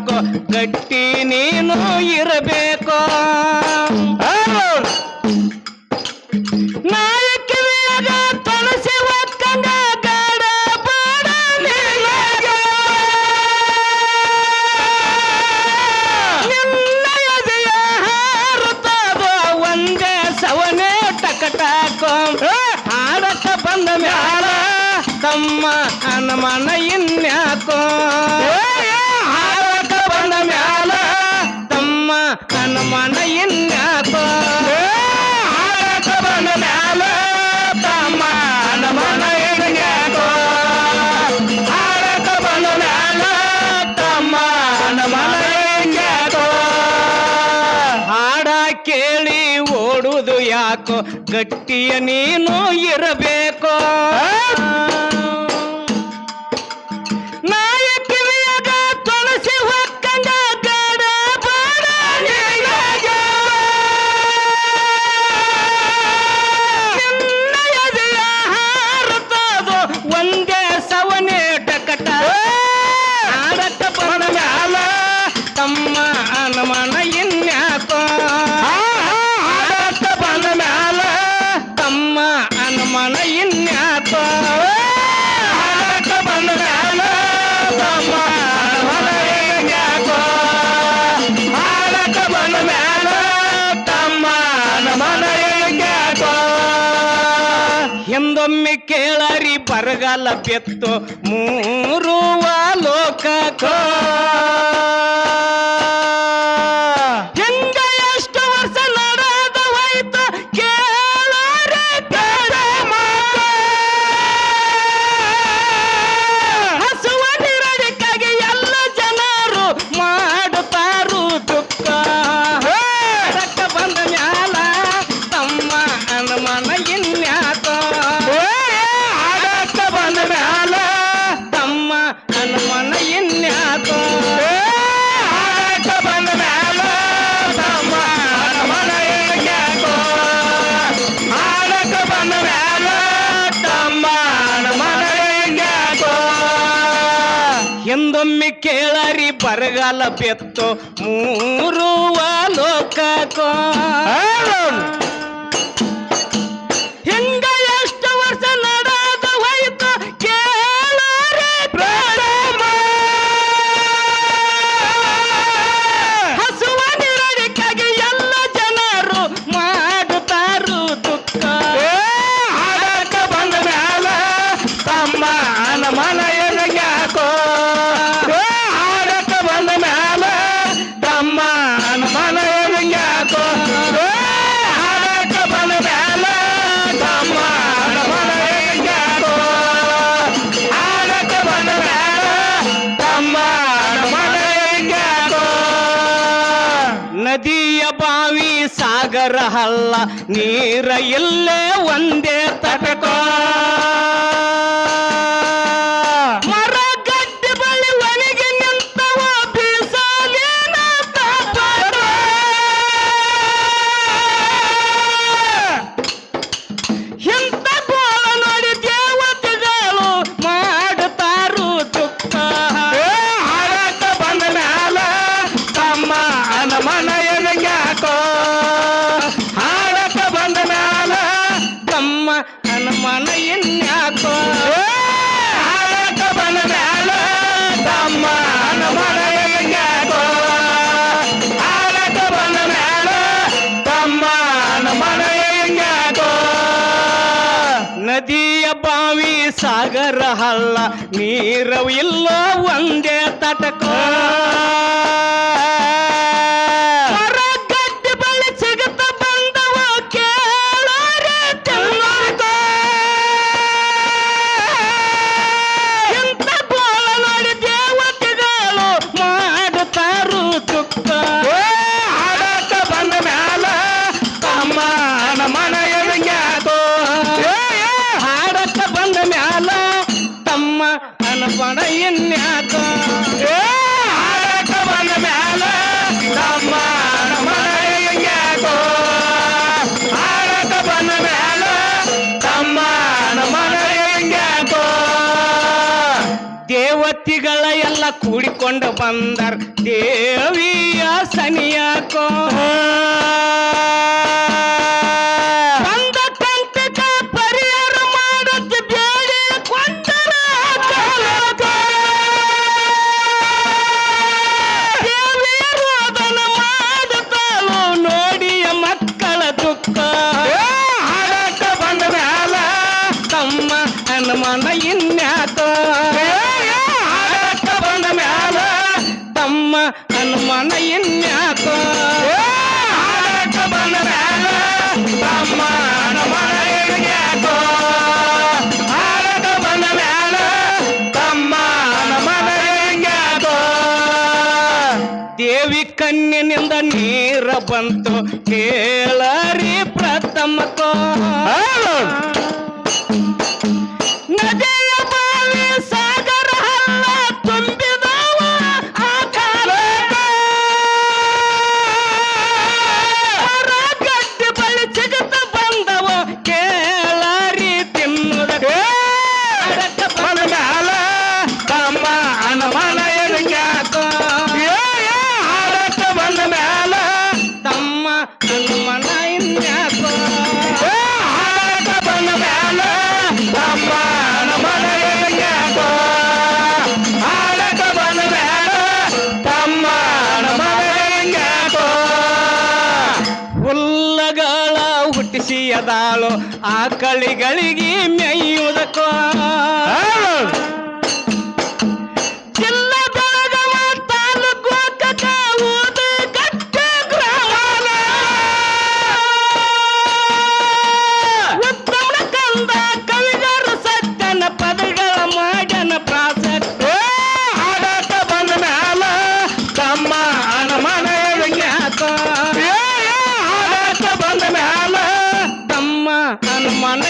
ಯಾಕೋ ಗಟ್ಟಿ ನೀನು ಇರಬೇಕು ನಾಯಕಿಯಾಗ ತುಳಸಿ ಒಕ್ಕಂಗ ಗಾಡ ಬಾಡ ನಿನ್ನಯದೆಯ ಹಾರುತ್ತದ ಒಂದೇ ಸವನೆ ಟಕಟಾಕೋ ಹಾಡಕ ಬಂದ ಮ್ಯಾಲ ತಮ್ಮ ಅನುಮಾನ ಇನ್ಯಾಕೋ ಹಾಡಕ ಬಂದ ಮ್ಯಾಲ ತಮ್ಮ ಅನುಮಾನ ಇನ್ಯಾಕೋ ಹಾಡಕ ಬಂದ ಮ್ಯಾಲ ತಮ್ಮ ಅನುಮಾನ ಇನ್ಯಾಕೋ ಹಾಡಕ ಬಂದ ಮ್ಯಾಲ ತಮ್ಮ ಅನುಮಾನ ಇನ್ಯಾಕೋ ಹಾಡ ಕೇಳಿ ಓಡುದು ಯಾಕೋ ಗಟ್ಟಿಯ ನೀನು ಇರಬೇಕು ನಾಯಕಿಯಾಗ ತುಳಸಿ ಹೊಕ್ಕಂಗ ಗಾಡ ಬಾಡ ನಿನ್ನಯದೆಯ ಹಾರುತ್ತದು ಒಂದೇ ಸವನೆ ಟಕಟ ಹಾಡಕ ಬಂದ ಮ್ಯಾಲ ತಮ್ಮ ಅನುಮಾನ ಇನ್ಯಾಕೋ ಹಾಡಕ ಬಂದ ಮ್ಯಾಲ ತಮ್ಮ ಅನುಮಾನ ಇನ್ಯಾಕೋ ಹಾಡಕ ಬಂದ ಮ್ಯಾಲ ತಮ್ಮ ಅನುಮಾನ ಇನ್ಯಾಕೋ ಹಾಡಕ ಬಂದ ಮ್ಯಾಲ ತಮ್ಮ ಅನುಮಾನ ಇನ್ಯಾಕೋ ಎಂದೊಮ್ಮೆ ಕೇಳರಿ ಬರಗಾಲ ಬೆತ್ತು ಮೂರುವ ಲೋಕಕ್ಕೋ ಹೆಂಗ ಎಷ್ಟು ವರ್ಷ ನಡೆದ ಹೋಯ್ತು ಕೇಳರೆ ಹಸುವ ನಿರಡಿಕಾಗಿ ಎಲ್ಲ ಜನರು ಮಾಡುತ್ತಾರು ದುಃಖ ಹಾಡಕ ಬಂದ ಮ್ಯಾಲ ತಮ್ಮ ಅನುಮಾನ ಇನ್ಯಾಕೋ ಹಾಡಕ ಬಂದ ಮ್ಯಾಲ ತಮ್ಮ ಅನುಮಾನ ಇನ್ಯಾಕೋ ಹಾಡಕ ಬಂದ ಮ್ಯಾಲ ತಮ್ಮ ಅನುಮಾನ ಇನ್ಯಾಕೋ ಹಾಡಕ ಬಂದ ಮ್ಯಾಲ ತಮ್ಮ ಅನುಮಾನ ಇನ್ಯಾಕೋ ಎಂದೊಮ್ಮೆ ಕೇಳರಿ ಬರಗಾಲ ಬೆತ್ತು ಮೂರುವ ಲೋಕಕ್ಕೋ ಹಿಂಗ ಎಷ್ಟು ವರ್ಷ ನಡೆದ ಹೋಯ್ತು ಕೇಳರೆ ಪ್ರೇಮ ಹಸುವ ನಿರಡಿಕಾಗಿ ಎಲ್ಲ ಜನರು ಮಾಡುತ್ತಾರು ದುಃಖ ಹಾಡಕ ಬಂದ ಮ್ಯಾಲ ತಮ್ಮ ಅನುಮಾನ ಇನ್ಯಾಕೋ ಹಾಡಕ ಬಂದ ಮ್ಯಾಲ ತಮ್ಮ ಅನುಮಾನ ಇನ್ಯಾಕೋ ಹಾಡಕ ಬಂದ ಮ್ಯಾಲ ತಮ್ಮ ಅನುಮಾನ ಇನ್ಯಾಕೋ ಹಾಡಕ ಬಂದ ಮ್ಯಾಲ ತಮ್ಮ ಅನುಮಾನ ಇನ್ಯಾಕೋ ನದಿಯ ಬಾವಿ ಸಾಗರ ಹಳ್ಳ ನೀರ ಇಲ್ಲೇ ಒಂದೇ ತಟಕೋ ಮರ ಗಡ್ಡೆ ಬಳಿ ಒಣಗಿ ನಿಂತವ ಬೀಸಲಿನ ತಾಪಟೋ ಇಂಥ ಗೋಳ ನೋಡಿ ದೇವತೆಗಳು ಮಾಡುತ್ತಾರು ದುಃಖ ಹಾಡಕ ಬಂದ ಮ್ಯಾಲ ತಮ್ಮ ಅನುಮಾನ ಇನ್ಯಾಕೋ ಹಾಡಕ ಬಂದ ಮ್ಯಾಲ ತಮ್ಮ ಅನುಮಾನ ಇನ್ಯಾಕೋ ಹಾಡಕ ಬಂದ ಮ್ಯಾಲ ತಮ್ಮ ಅನುಮಾನ ಇನ್ಯಾಕೋ ಹಾಡಕ ಬಂದ ಮ್ಯಾಲ ತಮ್ಮ ಅನುಮಾನ ಇನ್ಯಾಕೋ ನದಿಯ ಬಾವಿ ಸಾಗರ ಹಳ್ಳ ನೀರು ಇಲ್ಲೋ ಒಂದೇ ತಟಕೋ ಮರ ಗಡ್ಡೆ ಬಳಿ ಸಿಗುತ್ತ ಬಂದವ ಕೇಳರೆ ತಿನ್ನೋಕೋ ಇಂಥ ಗೋಳ ನೋಡಿ ದೇವತೆಗಳು ಮಾಡುತ್ತಾರು ದುಃಖ ಹಾಡಕ ಬಂದ ಮ್ಯಾಲ ತಮ್ಮ ಅನುಮಾನ ಇನ್ಯಾಕೋ ಹಾಡಕ ಬಂದ ಮ್ಯಾಲ ತಮ್ಮ ಅನುಮಾನ ಇನ್ಯಾಕೋ ಹಾಡಕ ಬಂದ ಮ್ಯಾಲ ತಮ್ಮ ಅನುಮಾನ ಇನ್ಯಾಕೋ ಹಾಡಕ ಬಂದ ಮ್ಯಾಲ ತಮ್ಮ ಅನುಮಾನ ಇನ್ಯಾಕೋ ದೇವತೆಗಳ ಎಲ್ಲ ಕೂಡಿಕೊಂಡು ಬಂದರ್ ದೇವಿಯ ಸನಿಯಾಕೋ ಬಂದ ಕಂಟಕ ಪರಿಹಾರ ಮಾಡಕ್ಕೆ ಬೇಡಿ ಕೊಂಡರ ದೇವಿಯ ರೋದನ ಮಾಡುತ್ತಾಳು ನೋಡಿಯ ಮಕ್ಕಳ ದುಃಖ ಹಾಡಾಟ ಬಂದ ಮ್ಯಾಲ ತಮ್ಮ ಹನುಮನ ಇನ್ಯಾಕ ಹಾಡಾಟ ಬಂದ ಮ್ಯಾಲ ತಮ್ಮ ಹನುಮನ ಇನ್ಯಾಕ ಹಾಡಾಟ ಬಂದ ಮ್ಯಾಲ ತಮ್ಮ ಹನುಮನ ಇನ್ಯಾಕ ಹಾಡಾಟ ಬಂದ ಮ್ಯಾಲ ತಮ್ಮ ಹನುಮನ ಇನ್ಯಾಕ ದೇವಿ ಕಣ್ಣಿನಿಂದ ನೀರ ಬಂತು ಕೇಳರಿ ಪ್ರಥಮಕೋ ನದಿಯ ಬಾವಿ ಸಾಗರ ಹಳ್ಳ ತುಂಬಿದವ ಆ ಕಾಲಕ್ಕ ಗಡ್ಡೆ ಬಳಿ ಸಿಗುತ್ತ ಬಂದವ ಕೇಳರಿ ತಿನ್ನುವುದಕ್ಕೆ ಬಂದ ಮ್ಯಾಲ ತಮ್ಮ ಹನುಮನ ಎನಗ್ಯಾಕ ಹಾಡಕ್ಕ ಬಂದ ಮ್ಯಾಲ ತಮ್ಮ ಹನುಮನ ಇನ್ಯಾಕ ಹಾಡಕ್ಕ ಬಂದ ಮ್ಯಾಲ ತಮ್ಮ ಹನುಮನ ಎನಗ್ಯಾಕ ಹಾಡಕ್ಕ ಬಂದ ಮ್ಯಾಲ ತಮ್ಮ ಹನುಮನ ಎನಗ್ಯಾಕ ಹುಲ್ಲಗಳ ಹುಟ್ಟಿಸಿ ಅದಾಳು ಆಕಳಿಗಳಿಗೆ ಮೇಯುವುದಕ್ಕೋ ಜಿಲ್ಲಾ ಬೆಳಗಾವ ತಾಲೂಕು ಕಟಾವುದು ಗಟ್ಟಿ ಗ್ರಾಮ ಉತ್ತಮ ಕಂದ ಕವಿಗರು ಸತ್ಯನ ಪದಗಳ ಮಾಡ್ಯನ ಪ್ರಾಸಕ್ತ ಹಾಡಾಟ ಬಂದ ಮ್ಯಾಲ ತಮ್ಮ ಹನುಮನ ಎನಗ್ಯಾಕ ಹಾಡಾಟ ಬಂದ ಮ್ಯಾಲ ತಮ್ಮ ಹನುಮನ